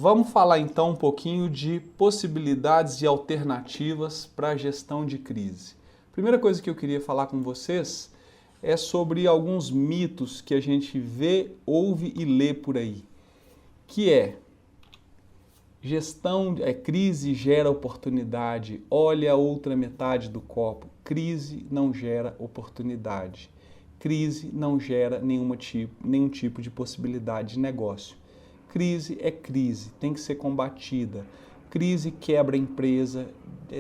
Vamos falar então um pouquinho de possibilidades e alternativas para a gestão de crise. Primeira coisa que eu queria falar com vocês é sobre alguns mitos que a gente vê, ouve e lê por aí, que crise gera oportunidade, olha a outra metade do copo, crise não gera oportunidade, crise não gera nenhum tipo de possibilidade de negócio. Crise é crise, tem que ser combatida. Crise quebra a empresa,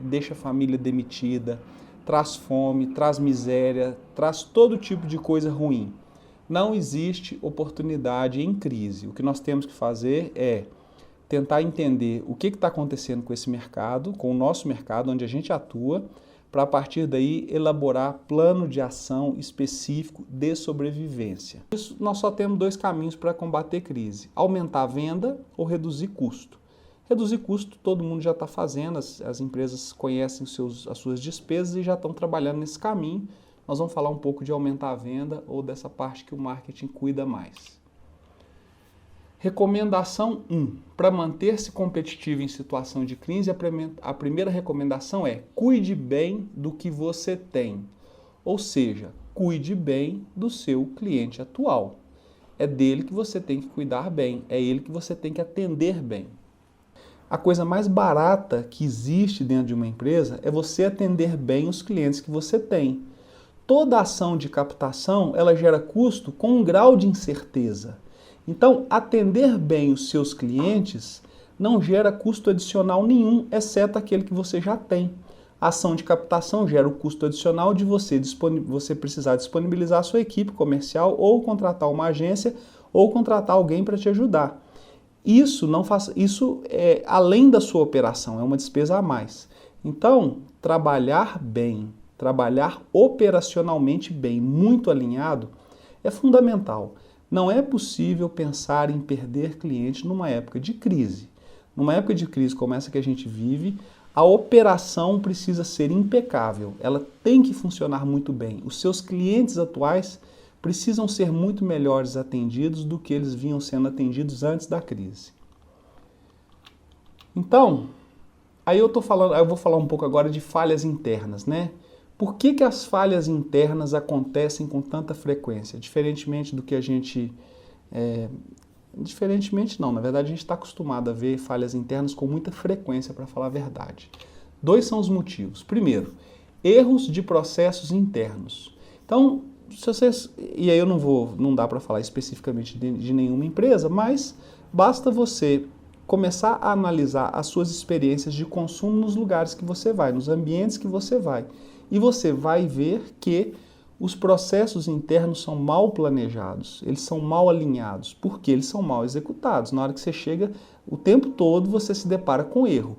deixa a família demitida, traz fome, traz miséria, traz todo tipo de coisa ruim. Não existe oportunidade em crise. O que nós temos que fazer é tentar entender o que está acontecendo com esse mercado, com o nosso mercado, onde a gente atua, para a partir daí elaborar plano de ação específico de sobrevivência. Isso nós só temos dois caminhos para combater crise: aumentar a venda ou reduzir custo. Reduzir custo todo mundo já está fazendo, as empresas conhecem as suas despesas e já estão trabalhando nesse caminho. Nós vamos falar um pouco de aumentar a venda ou dessa parte que o marketing cuida mais. Recomendação 1. Para manter-se competitivo em situação de crise, a primeira recomendação é: cuide bem do que você tem. Ou seja, cuide bem do seu cliente atual. É dele que você tem que cuidar bem, é ele que você tem que atender bem. A coisa mais barata que existe dentro de uma empresa é você atender bem os clientes que você tem. Toda ação de captação, ela gera custo com um grau de incerteza. Então, atender bem os seus clientes não gera custo adicional nenhum, exceto aquele que você já tem. A ação de captação gera o custo adicional de você precisar disponibilizar a sua equipe comercial ou contratar uma agência ou contratar alguém para te ajudar. Isso é além da sua operação, é uma despesa a mais. Então, trabalhar bem, trabalhar operacionalmente bem, muito alinhado, é fundamental. Não é possível pensar em perder cliente numa época de crise. Numa época de crise como essa que a gente vive, a operação precisa ser impecável. Ela tem que funcionar muito bem. Os seus clientes atuais precisam ser muito melhores atendidos do que eles vinham sendo atendidos antes da crise. Então, eu vou falar um pouco agora de falhas internas, né? Por que as falhas internas acontecem com tanta frequência? Diferentemente do que a gente... Diferentemente não, na verdade a gente está acostumado a ver falhas internas com muita frequência, para falar a verdade. Dois são os motivos. Primeiro, erros de processos internos. Então, e aí não dá para falar especificamente de nenhuma empresa, mas basta você começar a analisar as suas experiências de consumo nos lugares que você vai, nos ambientes que você vai. E você vai ver que os processos internos são mal planejados, eles são mal alinhados, porque eles são mal executados. Na hora que você chega, o tempo todo você se depara com erro.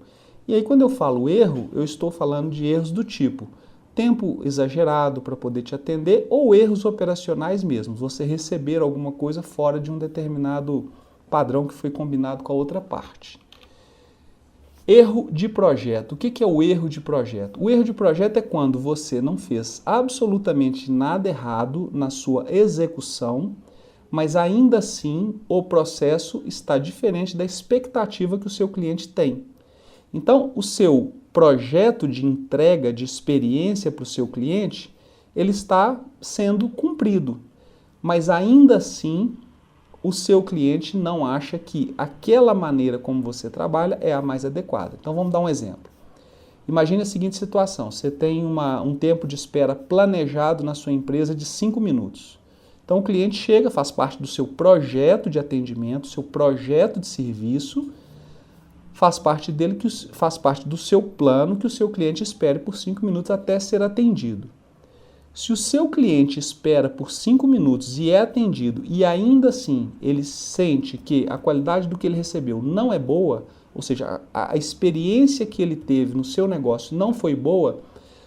E aí quando eu falo erro, eu estou falando de erros do tipo tempo exagerado para poder te atender ou erros operacionais mesmo, você receber alguma coisa fora de um determinado padrão que foi combinado com a outra parte. Erro de projeto. O que é o erro de projeto? O erro de projeto é quando você não fez absolutamente nada errado na sua execução, mas ainda assim o processo está diferente da expectativa que o seu cliente tem. Então, o seu projeto de entrega de experiência para o seu cliente, ele está sendo cumprido, mas ainda assim o seu cliente não acha que aquela maneira como você trabalha é a mais adequada. Então vamos dar um exemplo. Imagine a seguinte situação: você tem um tempo de espera planejado na sua empresa de 5 minutos. Então o cliente chega, faz parte do seu projeto de atendimento, seu projeto de serviço, faz parte do seu plano que o seu cliente espere por 5 minutos até ser atendido. Se o seu cliente espera por 5 minutos e é atendido e ainda assim ele sente que a qualidade do que ele recebeu não é boa, ou seja, a experiência que ele teve no seu negócio não foi boa,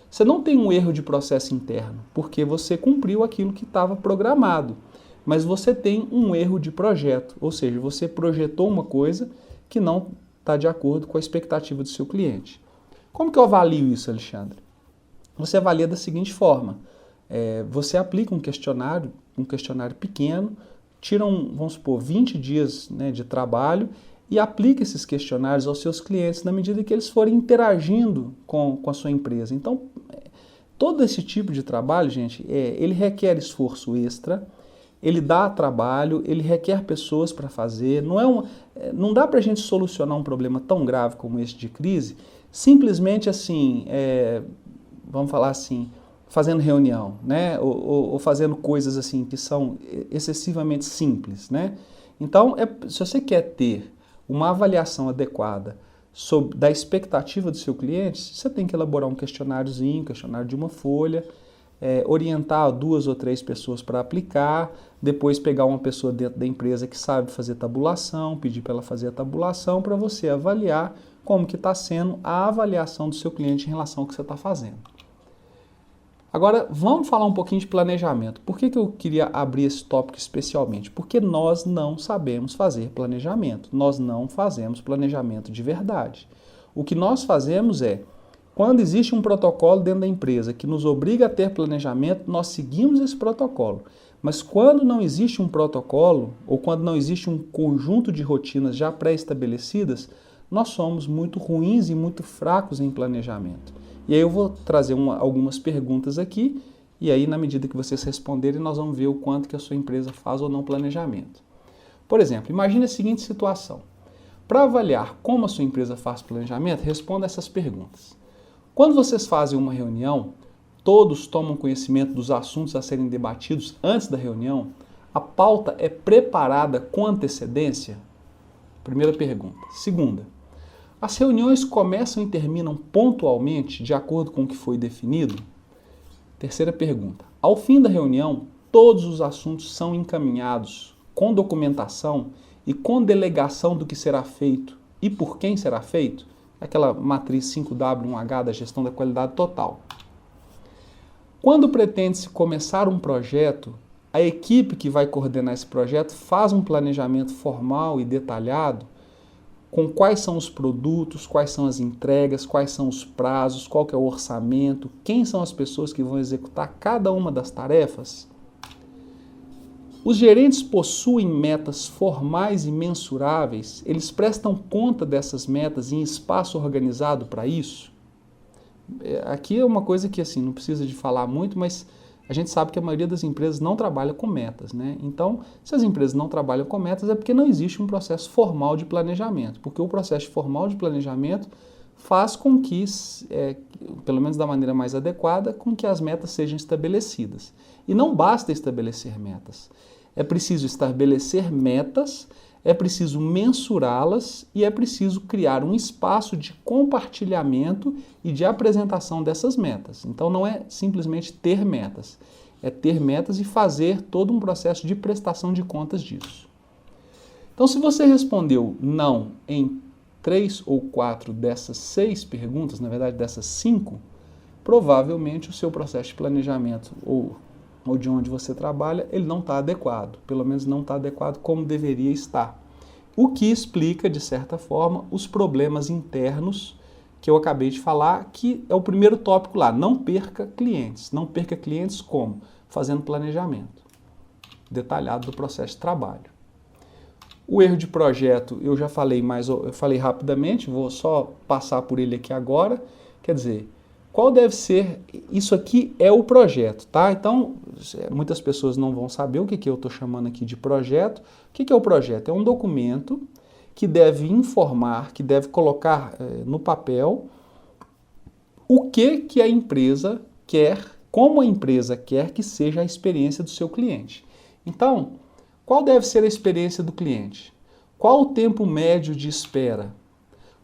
você não tem um erro de processo interno, porque você cumpriu aquilo que estava programado, mas você tem um erro de projeto, ou seja, você projetou uma coisa que não está de acordo com a expectativa do seu cliente. Como que eu avalio isso, Alexandre? Você avalia da seguinte forma: você aplica um questionário pequeno, tira vamos supor, 20 dias, né, de trabalho e aplique esses questionários aos seus clientes na medida que eles forem interagindo com a sua empresa. Então, todo esse tipo de trabalho, gente, ele requer esforço extra, ele dá trabalho, ele requer pessoas para fazer. Não dá para a gente solucionar um problema tão grave como esse de crise simplesmente assim, vamos falar assim, fazendo reunião, né? Ou fazendo coisas assim que são excessivamente simples, né? Então, se você quer ter uma avaliação adequada da expectativa do seu cliente, você tem que elaborar um questionáriozinho, questionário de uma folha, orientar 2 ou 3 pessoas para aplicar, depois pegar uma pessoa dentro da empresa que sabe fazer tabulação, pedir para ela fazer a tabulação para você avaliar como que está sendo a avaliação do seu cliente em relação ao que você está fazendo. Agora, vamos falar um pouquinho de planejamento. Por que eu queria abrir esse tópico especialmente? Porque nós não sabemos fazer planejamento. Nós não fazemos planejamento de verdade. O que nós fazemos quando existe um protocolo dentro da empresa que nos obriga a ter planejamento, nós seguimos esse protocolo. Mas quando não existe um protocolo, ou quando não existe um conjunto de rotinas já pré-estabelecidas, nós somos muito ruins e muito fracos em planejamento. E aí eu vou trazer algumas perguntas aqui, e aí na medida que vocês responderem, nós vamos ver o quanto que a sua empresa faz ou não planejamento. Por exemplo, imagine a seguinte situação. Para avaliar como a sua empresa faz planejamento, responda essas perguntas. Quando vocês fazem uma reunião, todos tomam conhecimento dos assuntos a serem debatidos antes da reunião? A pauta é preparada com antecedência? Primeira pergunta. Segunda, as reuniões começam e terminam pontualmente de acordo com o que foi definido? Terceira pergunta. Ao fim da reunião, todos os assuntos são encaminhados com documentação e com delegação do que será feito e por quem será feito? Aquela matriz 5W1H da gestão da qualidade total. Quando pretende-se começar um projeto, a equipe que vai coordenar esse projeto faz um planejamento formal e detalhado com quais são os produtos, quais são as entregas, quais são os prazos, qual que é o orçamento, quem são as pessoas que vão executar cada uma das tarefas. Os gerentes possuem metas formais e mensuráveis, eles prestam conta dessas metas em espaço organizado para isso? Aqui é uma coisa que assim, não precisa de falar muito, mas a gente sabe que a maioria das empresas não trabalha com metas, né? Então, se as empresas não trabalham com metas, é porque não existe um processo formal de planejamento, porque o processo formal de planejamento faz com que, pelo menos da maneira mais adequada, com que as metas sejam estabelecidas. E não basta estabelecer metas. É preciso estabelecer metas, é preciso mensurá-las e é preciso criar um espaço de compartilhamento e de apresentação dessas metas. Então não é simplesmente ter metas, é ter metas e fazer todo um processo de prestação de contas disso. Então se você respondeu não em 3 ou 4 dessas 6 perguntas, na verdade dessas 5, provavelmente o seu processo de planejamento ou de onde você trabalha, ele não está adequado, pelo menos não está adequado como deveria estar. O que explica, de certa forma, os problemas internos que eu acabei de falar, que é o primeiro tópico lá, não perca clientes. Não perca clientes como? Fazendo planejamento detalhado do processo de trabalho. O erro de projeto, eu já falei, mas eu falei rapidamente, vou só passar por ele aqui agora. Quer dizer, qual deve ser, isso aqui é o projeto, tá? Então, muitas pessoas não vão saber o que eu estou chamando aqui de projeto. O que é o projeto? É um documento que deve informar, que deve colocar no papel o que a empresa quer, como a empresa quer que seja a experiência do seu cliente. Então, qual deve ser a experiência do cliente? Qual o tempo médio de espera?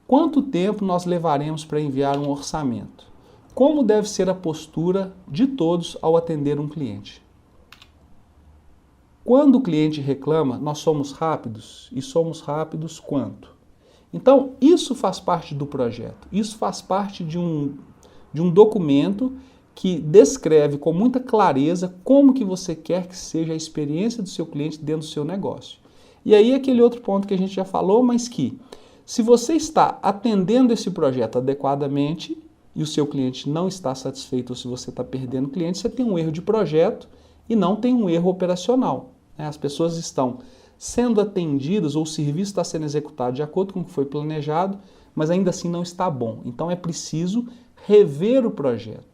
Quanto tempo nós levaremos para enviar um orçamento? Como deve ser a postura de todos ao atender um cliente? Quando o cliente reclama, nós somos rápidos? E somos rápidos quanto? Então, isso faz parte do projeto. Isso faz parte de um documento que descreve com muita clareza como que você quer que seja a experiência do seu cliente dentro do seu negócio. E aí aquele outro ponto que a gente já falou, mas que se você está atendendo esse projeto adequadamente e o seu cliente não está satisfeito ou se você está perdendo cliente, você tem um erro de projeto e não tem um erro operacional. As pessoas estão sendo atendidas ou o serviço está sendo executado de acordo com o que foi planejado, mas ainda assim não está bom. Então é preciso rever o projeto.